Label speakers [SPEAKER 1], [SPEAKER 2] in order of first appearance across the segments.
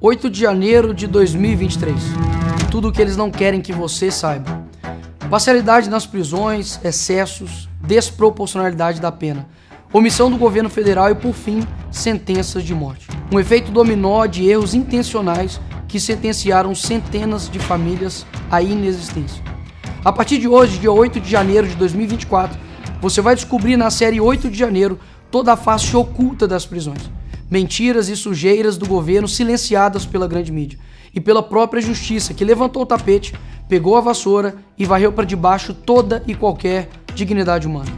[SPEAKER 1] 8 de janeiro de 2023. Tudo o que eles não querem que você saiba. Parcialidade nas prisões, excessos, desproporcionalidade da pena, omissão do governo federal e, por fim, sentenças de morte. Um efeito dominó de erros intencionais que sentenciaram centenas de famílias à inexistência. A partir de hoje, dia 8 de janeiro de 2024, você vai descobrir na série 8 de janeiro toda a face oculta das prisões. Mentiras e sujeiras do governo silenciadas pela grande mídia e pela própria justiça, que levantou o tapete, pegou a vassoura e varreu para debaixo toda e qualquer dignidade humana.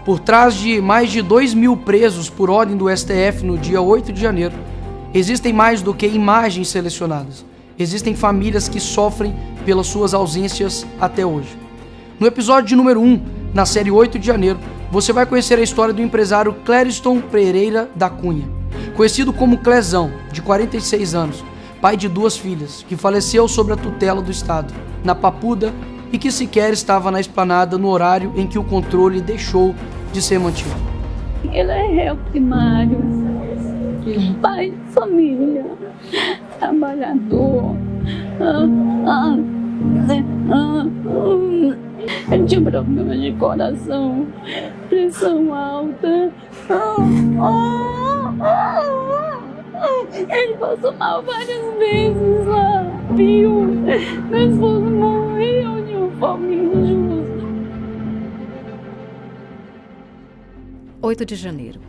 [SPEAKER 1] Por trás de mais de 2.000 presos por ordem do STF no dia 8 de janeiro, existem mais do que imagens selecionadas. Existem famílias que sofrem pelas suas ausências até hoje. No episódio de número 1, na série 8 de janeiro, você vai conhecer a história do empresário Clériston Pereira da Cunha, conhecido como Clezão, de 46 anos, pai de 2 filhas, que faleceu sob a tutela do Estado, na Papuda, e que sequer estava na esplanada no horário em que o controle deixou de ser mantido.
[SPEAKER 2] Ele é réu primário, pai de família, trabalhador. Ele tinha problema de coração, pressão alta. Ele passou mal várias vezes lá, viu? Meu esposo morreu de uma forma injusta.
[SPEAKER 3] 8 de janeiro.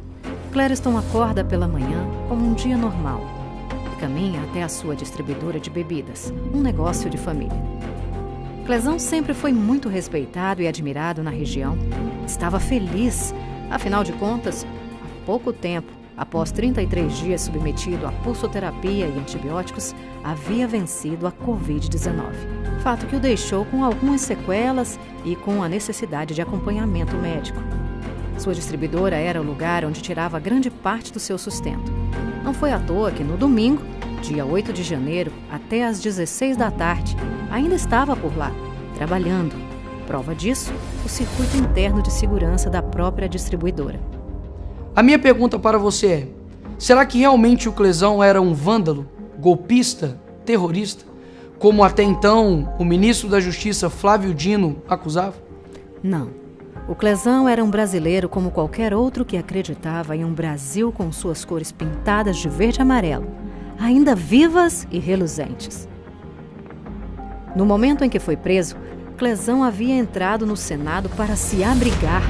[SPEAKER 3] Clériston acorda pela manhã como um dia normal e caminha até a sua distribuidora de bebidas, um negócio de família. Clezão sempre foi muito respeitado e admirado na região. Estava feliz, afinal de contas, há pouco tempo, após 33 dias submetido a pulsoterapia e antibióticos, havia vencido a Covid-19. Fato que o deixou com algumas sequelas e com a necessidade de acompanhamento médico. Sua distribuidora era o lugar onde tirava grande parte do seu sustento. Não foi à toa que no domingo, dia 8 de janeiro, até às 16 da tarde, ainda estava por lá, trabalhando. Prova disso, o circuito interno de segurança da própria distribuidora.
[SPEAKER 1] A minha pergunta para você é: será que realmente o Clezão era um vândalo, golpista, terrorista, como até então o ministro da Justiça Flávio Dino acusava?
[SPEAKER 3] Não. O Clezão era um brasileiro como qualquer outro que acreditava em um Brasil com suas cores pintadas de verde e amarelo, ainda vivas e reluzentes. No momento em que foi preso, Clezão havia entrado no Senado para se abrigar,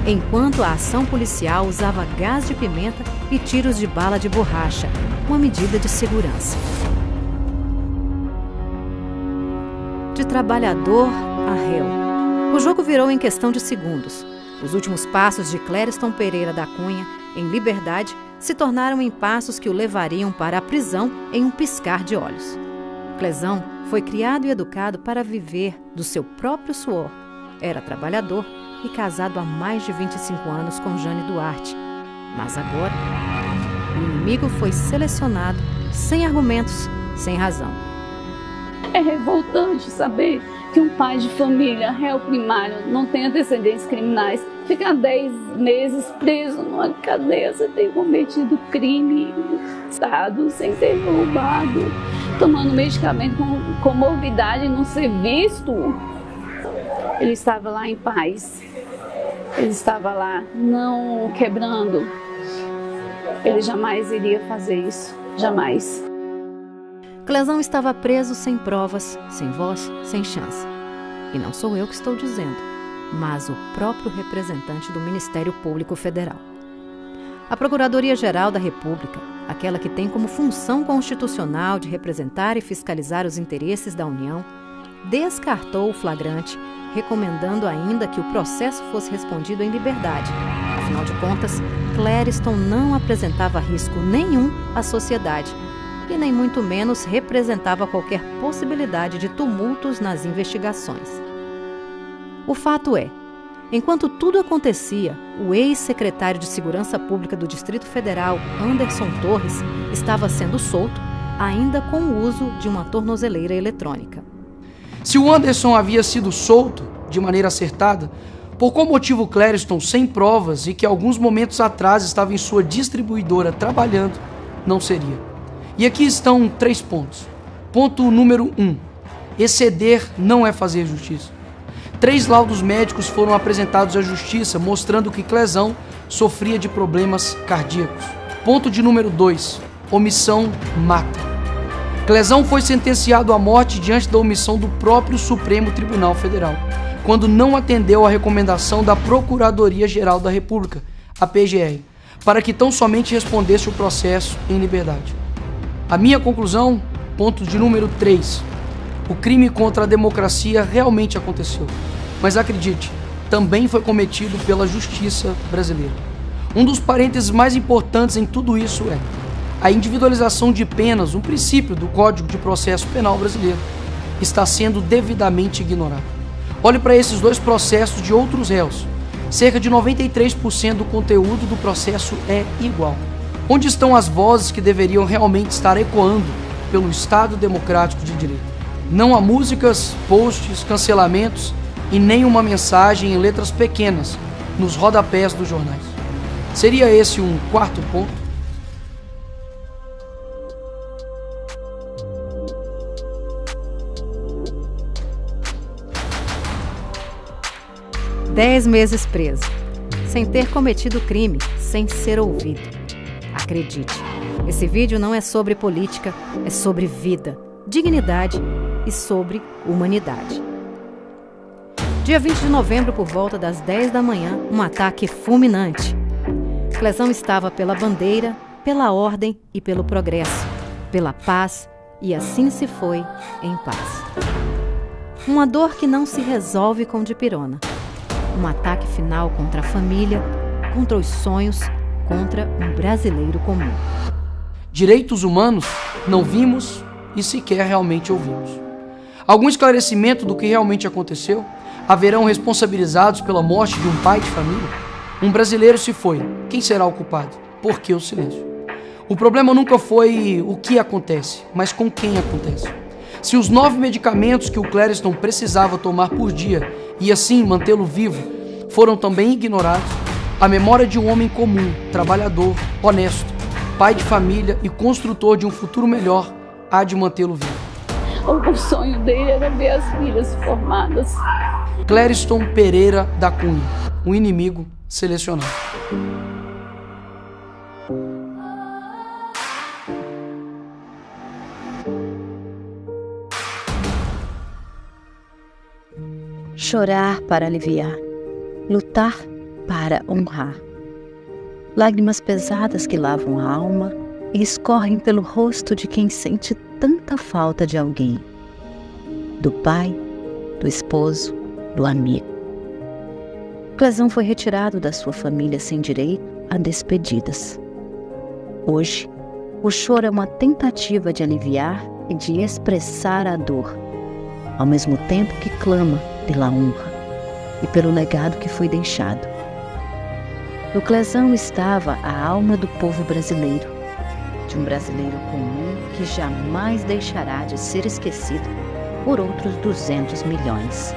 [SPEAKER 3] enquanto a ação policial usava gás de pimenta e tiros de bala de borracha, uma medida de segurança. De trabalhador a réu. O jogo virou em questão de segundos. Os últimos passos de Clériston Pereira da Cunha, em liberdade, se tornaram em passos que o levariam para a prisão em um piscar de olhos. Clezão foi criado e educado para viver do seu próprio suor. Era trabalhador e casado há mais de 25 anos com Jane Duarte. Mas agora, o inimigo foi selecionado sem argumentos, sem razão.
[SPEAKER 2] É revoltante saber que um pai de família, réu primário, não tem antecedentes criminais, fica 10 meses preso numa cadeia sem ter cometido crime, Estado, sem ter roubado, tomando medicamento com comorbidade e não ser visto. Ele estava lá em paz, ele estava lá não quebrando. Ele jamais iria fazer isso, jamais.
[SPEAKER 3] Clezão estava preso sem provas, sem voz, sem chance. E não sou eu que estou dizendo, mas o próprio representante do Ministério Público Federal. A Procuradoria-Geral da República, aquela que tem como função constitucional de representar e fiscalizar os interesses da União, descartou o flagrante, recomendando ainda que o processo fosse respondido em liberdade. Afinal de contas, Clériston não apresentava risco nenhum à sociedade, e nem muito menos representava qualquer possibilidade de tumultos nas investigações. O fato é, enquanto tudo acontecia, o ex-secretário de Segurança Pública do Distrito Federal, Anderson Torres, estava sendo solto, ainda com o uso de uma tornozeleira eletrônica.
[SPEAKER 1] Se o Anderson havia sido solto de maneira acertada, por qual motivo Clériston, sem provas e que alguns momentos atrás estava em sua distribuidora trabalhando, não seria? E aqui estão 3 pontos. Ponto número 1. Exceder não é fazer justiça. 3 laudos médicos foram apresentados à justiça mostrando que Clezão sofria de problemas cardíacos. Ponto de número 2. Omissão mata. Clezão foi sentenciado à morte diante da omissão do próprio Supremo Tribunal Federal, quando não atendeu à recomendação da Procuradoria-Geral da República, a PGR, para que tão somente respondesse o processo em liberdade. A minha conclusão, ponto de número 3. O crime contra a democracia realmente aconteceu, mas acredite, também foi cometido pela justiça brasileira. Um dos parênteses mais importantes em tudo isso é a individualização de penas, um princípio do Código de Processo Penal brasileiro, está sendo devidamente ignorado. Olhe para esses 2 processos de outros réus. Cerca de 93% do conteúdo do processo é igual. Onde estão as vozes que deveriam realmente estar ecoando pelo Estado Democrático de Direito? Não há músicas, posts, cancelamentos e nem uma mensagem em letras pequenas nos rodapés dos jornais. Seria esse um 4º ponto?
[SPEAKER 3] Dez meses preso, sem ter cometido crime, sem ser ouvido. Acredite, esse vídeo não é sobre política, é sobre vida, dignidade e sobre humanidade. Dia 20 de novembro, por volta das 10 da manhã, um ataque fulminante. Clezão estava pela bandeira, pela ordem e pelo progresso, pela paz, e assim se foi em paz. Uma dor que não se resolve com dipirona. Um ataque final contra a família, contra os sonhos, contra um brasileiro comum.
[SPEAKER 1] Direitos humanos não vimos e sequer realmente ouvimos. Algum esclarecimento do que realmente aconteceu? Haverão responsabilizados pela morte de um pai de família? Um brasileiro se foi. Quem será o culpado? Por que o silêncio? O problema nunca foi o que acontece, mas com quem acontece. Se os 9 medicamentos que o Clériston precisava tomar por dia e assim mantê-lo vivo foram também ignorados, a memória de um homem comum, trabalhador, honesto, pai de família e construtor de um futuro melhor há de mantê-lo vivo.
[SPEAKER 2] O sonho dele era ver as filhas formadas.
[SPEAKER 1] Clériston Pereira da Cunha, um inimigo selecionado.
[SPEAKER 4] Chorar para aliviar, lutar para honrar. Lágrimas pesadas que lavam a alma e escorrem pelo rosto de quem sente tanta falta de alguém. Do pai, do esposo, do amigo. Clezão foi retirado da sua família sem direito a despedidas. Hoje, o choro é uma tentativa de aliviar e de expressar a dor, ao mesmo tempo que clama pela honra e pelo legado que foi deixado. No Clezão estava a alma do povo brasileiro, de um brasileiro comum que jamais deixará de ser esquecido por outros 200 milhões.